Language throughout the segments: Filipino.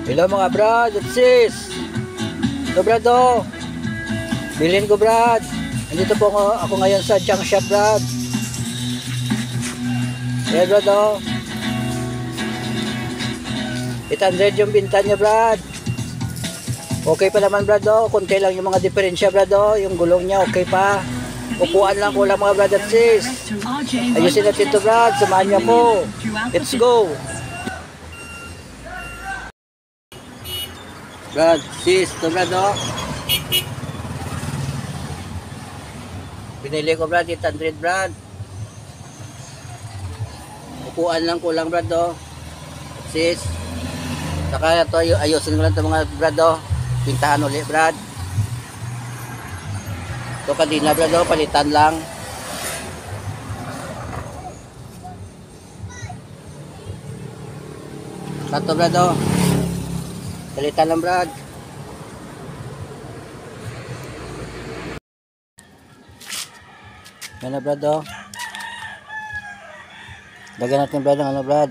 Hello mga brad at sis. Ito brad oh. Bilhin ko brad. Andito po ako ngayon sa junk shop brad. Ayan brad oh. 800 yung binta niya brad. Okay pa naman brad oh. Kunti lang yung mga diferensya brad oh. Yung gulong niya okay pa. Upuan lang kulang mga brad at sis. Ayusin natin ito brad. Samahan niyo po. Let's go. Brad, sis, ito brad oh. Pinili ko brad, 800 brad. Upuan lang kulang brad oh. Sis. Saka ito, ayusin ko lang ito mga brad oh. Pintahan ulit brad. Ito kadina brad oh, palitan lang. Ito brad oh. Palitan lang brad. Yan na brad oh. Lagyan natin brad ng ano brad.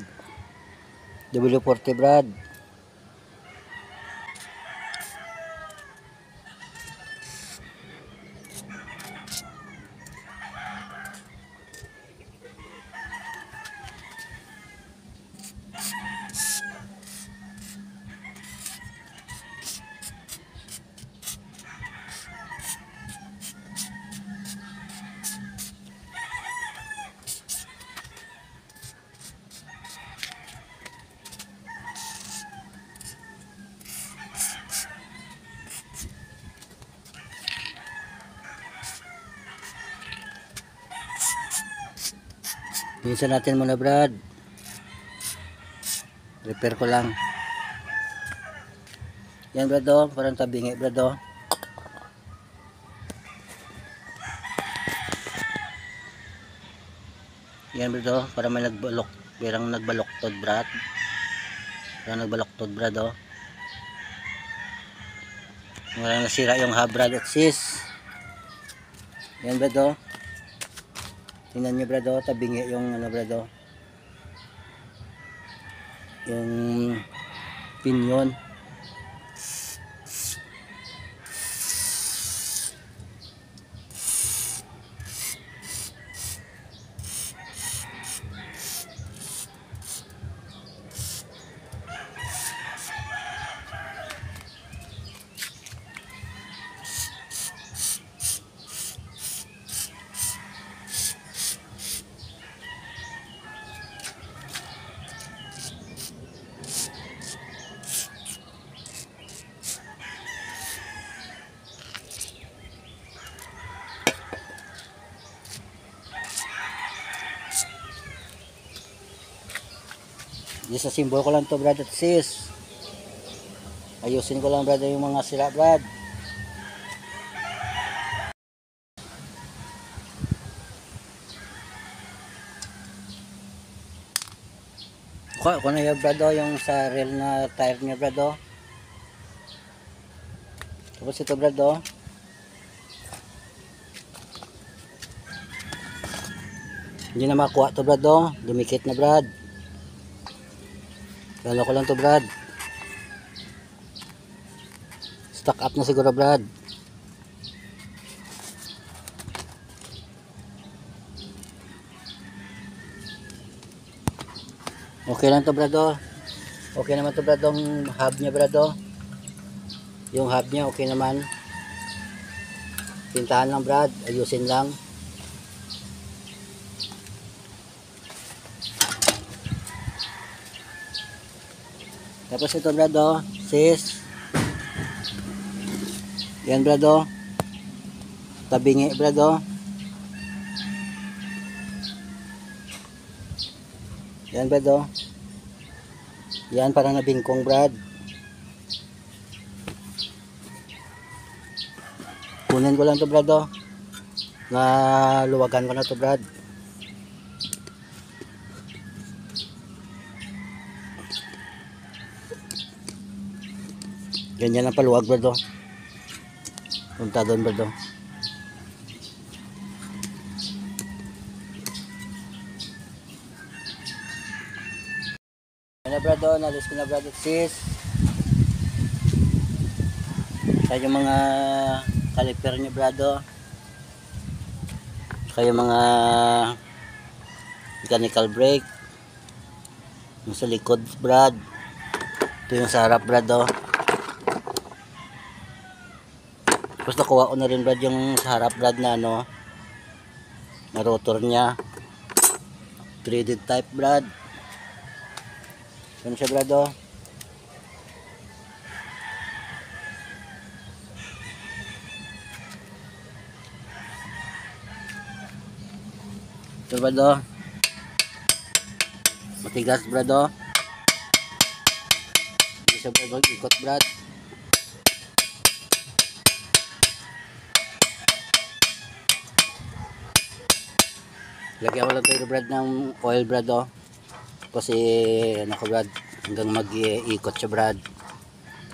W40 brad. Minsan natin muna brad. Repair ko lang. Yan brad oh, parang tabingi brad oh. Yan brad oh, parang may nagbalok, parang nagbaloktod brad. Parang nagbaloktod brad oh. Parang nasira yung hub brad at sis. Yan brad oh. Tingnan nyo brad oh, tabingi yung ano brad oh. Yung pinyon. Di sa simbol ko lang to brad at sis. Ayusin ko lang brad yung mga sira brad. Kung na yung brad yung sa rail na tire niya brad oh. Tapos ito brad oh. Hindi na makuha to brad oh. Dumikit na brad. Lalo ko lang to brad. Stuck up na siguro brad. Okay lang to brad oh. Okay naman to brad yung hub niya brad oh. Yung hub niya okay naman. Pintahan lang brad. Ayusin lang. Tapos ito brad oh, sis. Yan brad oh. Tabingi brad oh. Yan brad oh. Yan parang nabingkong brad. Kunin ko lang to brad oh. Naluwagan ko na to brad. Ganyan ang paluwag brad oh. Punta doon brad oh. Yan na brad oh, nalis ko na brad at sis. Saka yung mga caliper niya brad oh. Saka yung mga mechanical brake yung sa likod brad. Ito yung sa harap brad oh. Tapos nakuha ko na rin brad yung sa harap brad na ano na rotor nya, threaded type brad. Yan siya brad oh. Ito brad oh. Matigas brad oh. Hindi siya brad mag-ikot brad. Lagyan ko lang tayo brad ng oil brad oh. Kasi ano ko brad, hanggang mag-iikot siya brad.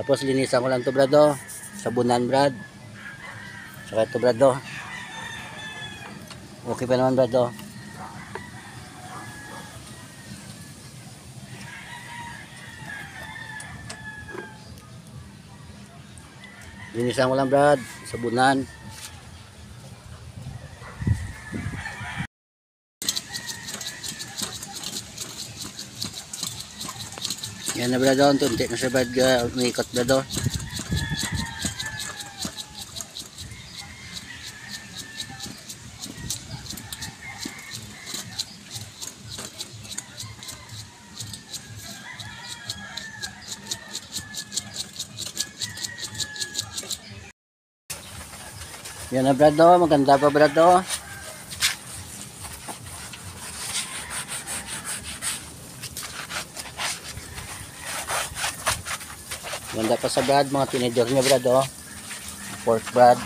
Tapos linisan ko lang to brad oh. Sabunan brad. Saka ito brad oh. Okay pa naman brad oh. Linisan ko lang brad, sabunan. Yan na brad oh, tunti na siya brad, umiikot brad oh. Yan na brad oh, maganda pa brad oh. Ganda pa sa brad, mga tinidor niya brad oh. Pork brad.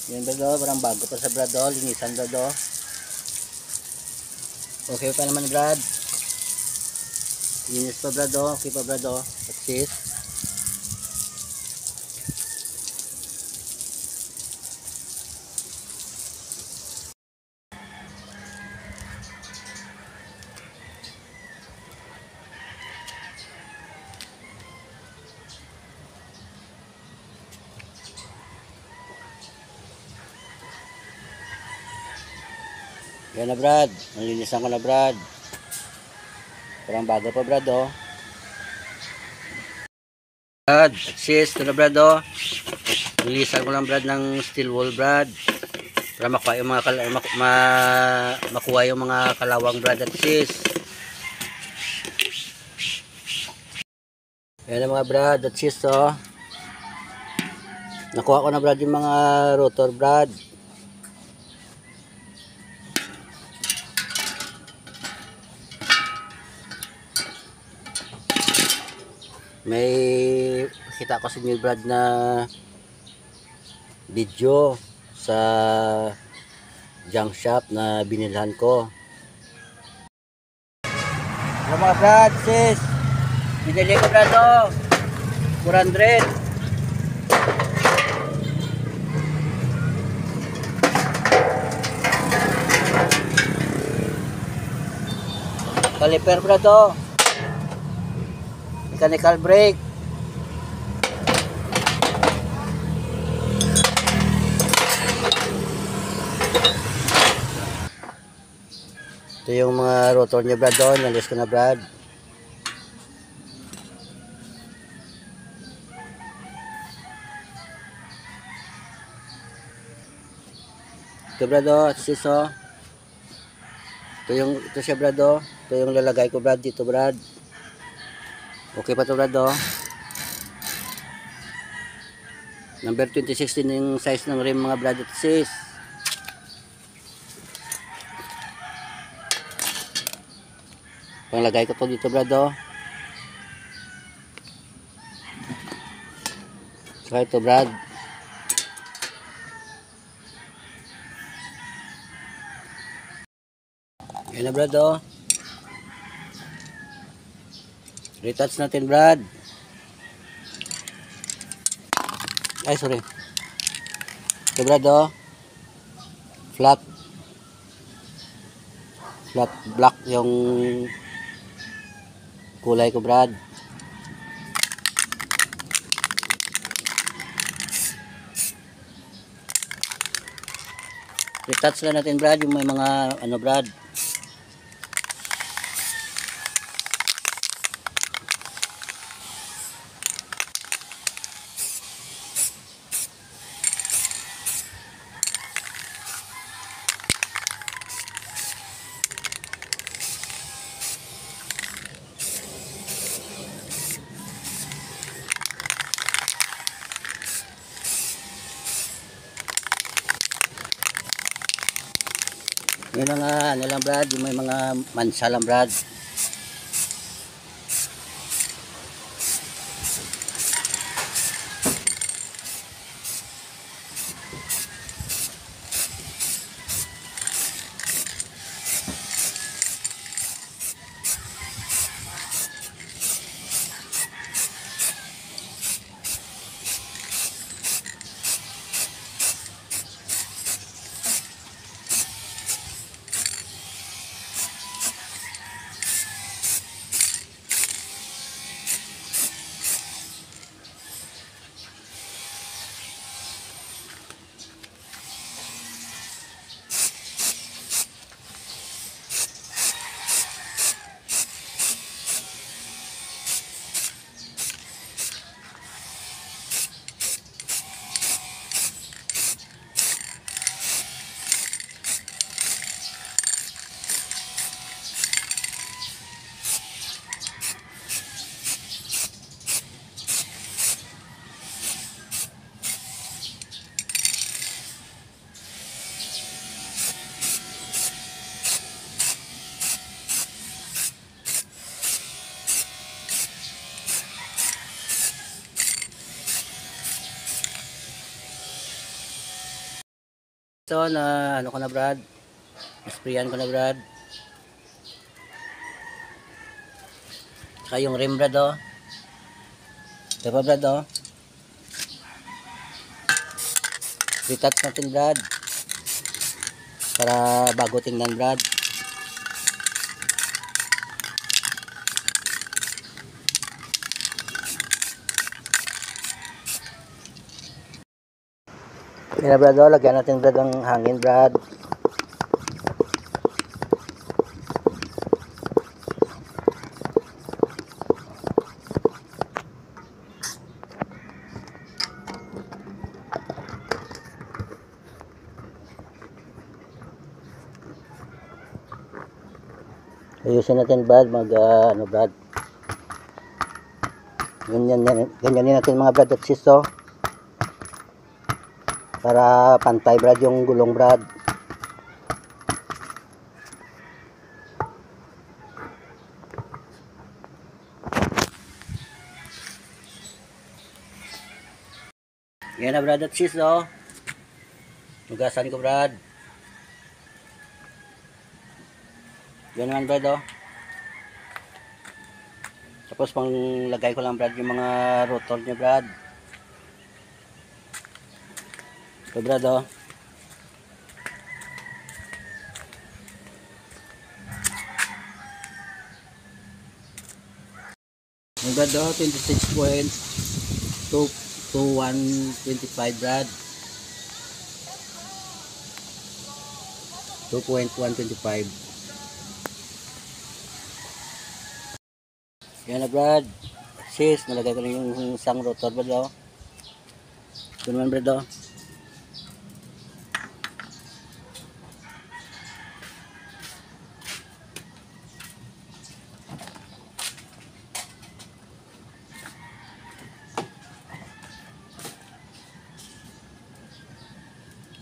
Yan brad oh, parang bago pa sa brad oh, linisan brad oh. Okay pa naman brad. Linis pa brad oh, okay pa brad oh. Taksis. Yan na brad, nalinisan ko na brad. Parang bago pa brad oh. Brad, taksis, ito na brad oh. Nalinisan ko lang brad ng steel wool brad. Para makuha yung mga makuha yung mga kalawang brad at sis. Yan na mga brad at sis oh. Nakuha ko na brad yung mga rotor brad. May kita ko sa inyo brad na video sa junk shop na binilhan ko. Hello mga brad, sis. Binili ko brad to 400. Caliper brad to. Mechanical brake. Ito yung mga rotor niya brad doon. Nalis ko na brad. Ito brad oh. Siso. Ito siya brad oh. Ito yung lalagay ko brad dito brad. Okay pa ito brad oh. Number 2016 yung size ng rim mga brad at sis. Panglagay ko to dito brad oh. Saka ito brad. Yan na brad oh. Retouch natin brad. Ay sorry. Ito brad oh. Flat black yung kulay ko brad. Retouch lang natin brad yung may mga ano brad. May mga ano lang brad, yung may mga mansa lang brad. So na ano ko na brad, sprayan ko na brad. Saka yung rim brad oh. Ito pa brad oh. Retouch natin brad. Para bago tingnan brad. Yan na brad oh, lagyan natin brad ang hangin brad. Ayusin natin brad, ano brad. Ganyan natin mga brad at sis oh. Para pantay brad yung gulong brad. Yan na brad at sis oh. Tugasan ko brad. Yan naman brad oh. Tapos pang lagay ko lang brad yung mga rotor niya brad. Ito brad oh. Yung brad oh, 26.2125 brad. 2.125. Yan na brad. Sis, nalagay ko na yung isang rotor brad oh. Ito naman brad oh.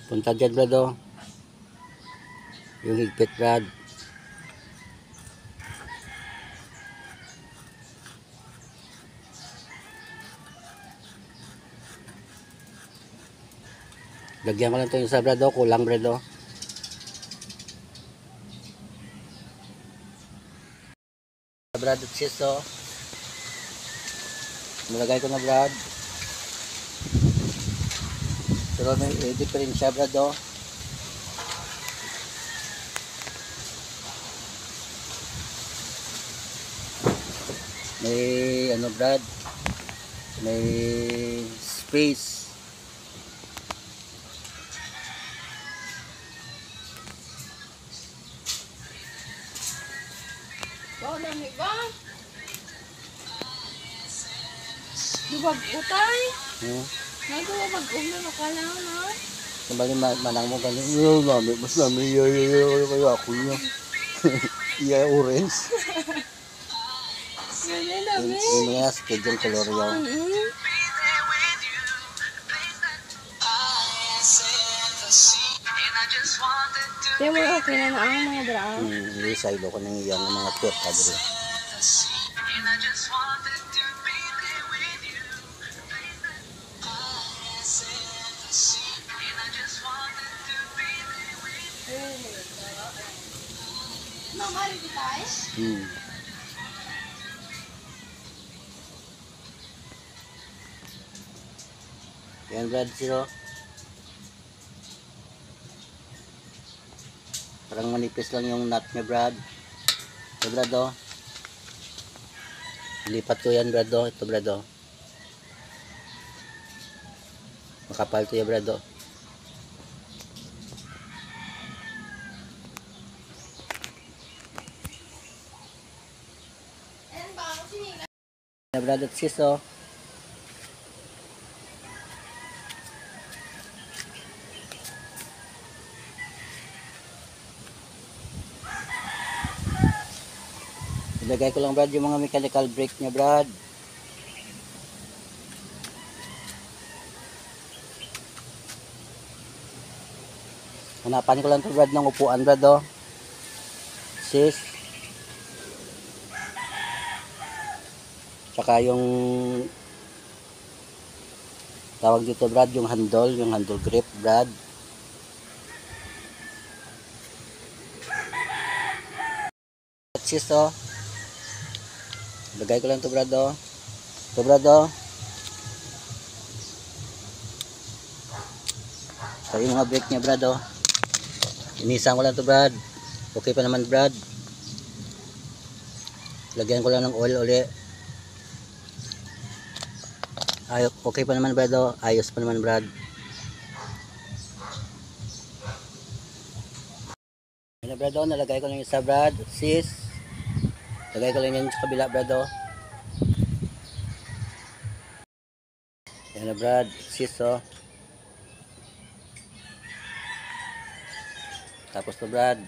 Punta dyan brad oh. Yung higpit brad. Lagyan ko lang ito yung sa brad, kulang brad. Brad at sis, nilagay ko na brad. Pero may diferensya brad, may ano brad, may space. Oh, dami ba? Dubag utay? Nagawa mag-ulo na ka lang, ha? Sabali manang mo ganyan. Mas dami. Kaya ako niya. Iya, orange. Ganyan dami. Yung mga schedule color yaw. Di mo okay na ang mga draan? Isaylo ko ng iyang mga pet kadri. Mamari di tayo? Yan brad siro. Parang manipis lang yung nut niya brad. Ito brad, lipat ko yan brad, ito brad, makapal to yan brad. Brad at sis, ilagay ko lang brad yung mga mechanical brake niya brad. Hanapan ko lang to brad ng upuan brad, sis. Tsaka yung tawag dito brad, yung handle grip brad. Sis, lagay ko lang to brad, ito brad, so yung mga brake niya brad, inisan ko lang to brad. Okay pa naman brad. Lagyan ko lang ng oil uli. Okay pa naman brad, ayos pa naman brad. Yan brad, nalagay ko lang yung isa brad, sis. Lagay ko lang yan sa kabila brad, yan na brad, sis, tapos to brad.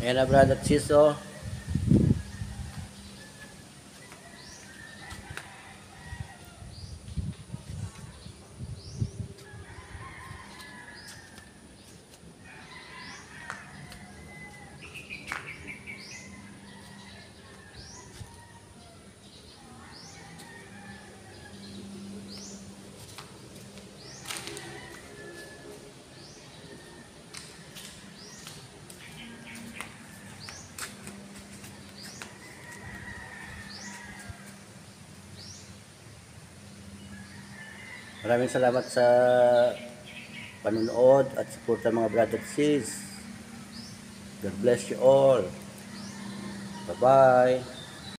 Ayan na brad at sis, maraming salamat sa panunood at suporta mga brad at sis. God bless you all. Bye bye.